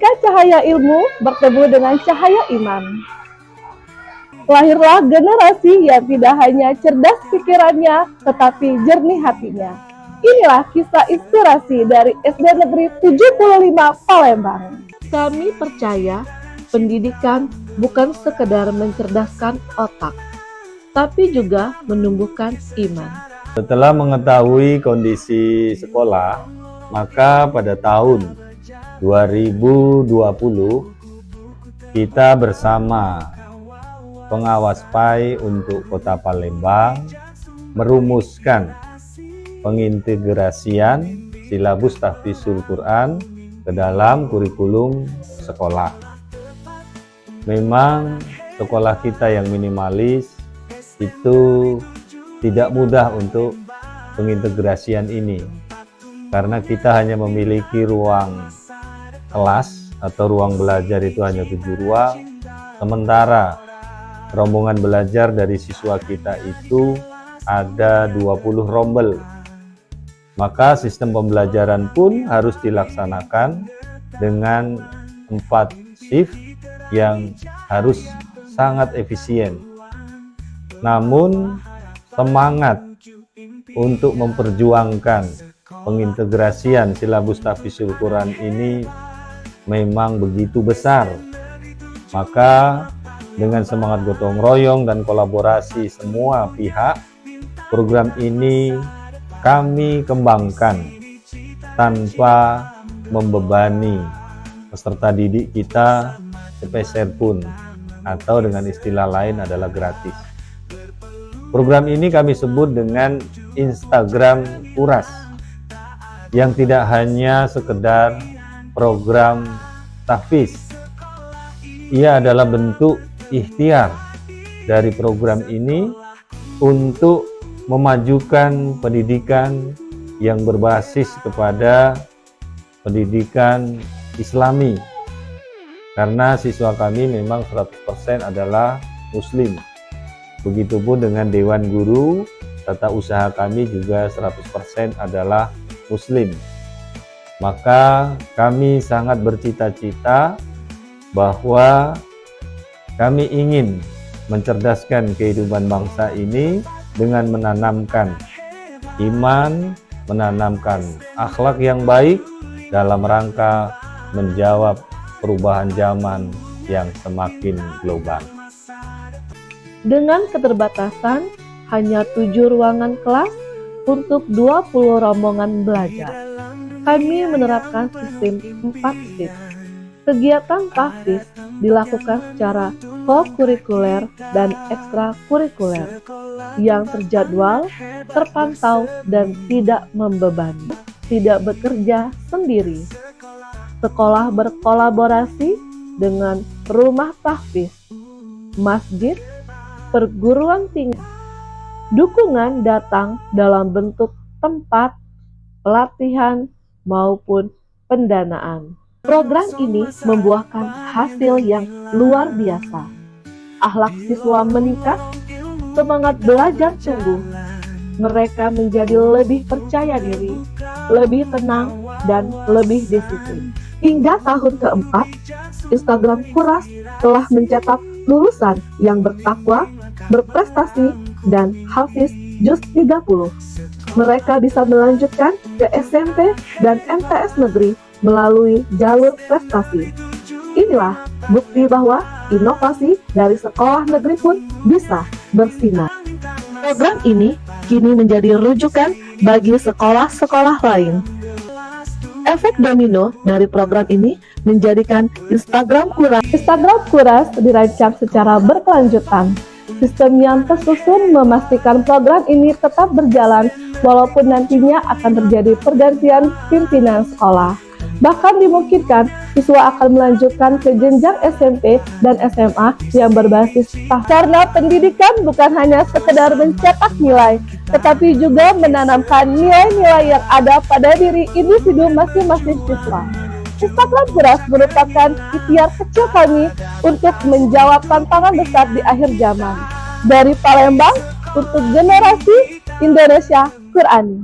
Ketika cahaya ilmu bertemu dengan cahaya iman, lahirlah generasi yang tidak hanya cerdas pikirannya, tetapi jernih hatinya. Inilah kisah inspirasi dari SD Negeri 75 Palembang. Kami percaya pendidikan bukan sekedar mencerdaskan otak, tapi juga menumbuhkan iman. Setelah mengetahui kondisi sekolah, maka pada tahun 2020 kita bersama pengawas PAI untuk Kota Palembang merumuskan pengintegrasian silabus tahfizul Quran ke dalam kurikulum sekolah. Memang sekolah kita yang minimalis itu tidak mudah untuk pengintegrasian ini, karena kita hanya memiliki ruang kelas atau ruang belajar itu hanya 7 ruang, sementara rombongan belajar dari siswa kita itu ada 20 rombel. Maka sistem pembelajaran pun harus dilaksanakan dengan 4 shift yang harus sangat efisien. Namun semangat untuk memperjuangkan pengintegrasian silabus tahfizul Quran ini memang begitu besar. Maka dengan semangat gotong royong dan kolaborasi semua pihak, program ini kami kembangkan tanpa membebani peserta didik kita sepeser pun, atau dengan istilah lain adalah gratis. Program ini kami sebut dengan Instagram Kuras, yang tidak hanya sekedar program tahfiz. Ia adalah bentuk ikhtiar dari program ini untuk memajukan pendidikan yang berbasis kepada pendidikan Islami, karena siswa kami memang 100% adalah Muslim. Begitupun dengan Dewan Guru, tata usaha kami juga 100% adalah Muslim. Maka kami sangat bercita-cita bahwa kami ingin mencerdaskan kehidupan bangsa ini dengan menanamkan iman, menanamkan akhlak yang baik dalam rangka menjawab perubahan zaman yang semakin global. Dengan keterbatasan hanya 7 ruangan kelas untuk 20 rombongan belajar, kami menerapkan sistem 4 shift. Kegiatan tahfiz dilakukan secara co-kurikuler dan ekstrakurikuler yang terjadwal, terpantau, dan tidak membebani. Tidak bekerja sendiri. Sekolah berkolaborasi dengan rumah tahfiz, masjid, perguruan tinggi. Dukungan datang dalam bentuk tempat, pelatihan, maupun pendanaan. Program ini membuahkan hasil yang luar biasa. Akhlak siswa meningkat, semangat belajar tumbuh. Mereka menjadi lebih percaya diri, lebih tenang, dan lebih disiplin. Hingga tahun keempat, Instagram Kuras telah mencetak lulusan yang bertakwa, berprestasi, dan hafiz juz 30. Mereka bisa melanjutkan ke SMP dan MTS negeri melalui jalur prestasi. Inilah bukti bahwa inovasi dari sekolah negeri pun bisa bersinar. Program ini kini menjadi rujukan bagi sekolah-sekolah lain. Efek domino dari program ini menjadikan Instagram Kuras dirancang secara berkelanjutan. Sistem yang tersusun memastikan program ini tetap berjalan walaupun nantinya akan terjadi pergantian pimpinan sekolah. Bahkan dimungkinkan siswa akan melanjutkan ke jenjang SMP dan SMA yang berbasis tahfiz. Karena pendidikan bukan hanya sekedar mencetak nilai, tetapi juga menanamkan nilai-nilai yang ada pada diri individu masing-masing siswa. Instagram Kuras merupakan ikhtiar kecil kami untuk menjawab tantangan besar di akhir zaman. Dari Palembang, untuk generasi Indonesia Qurani.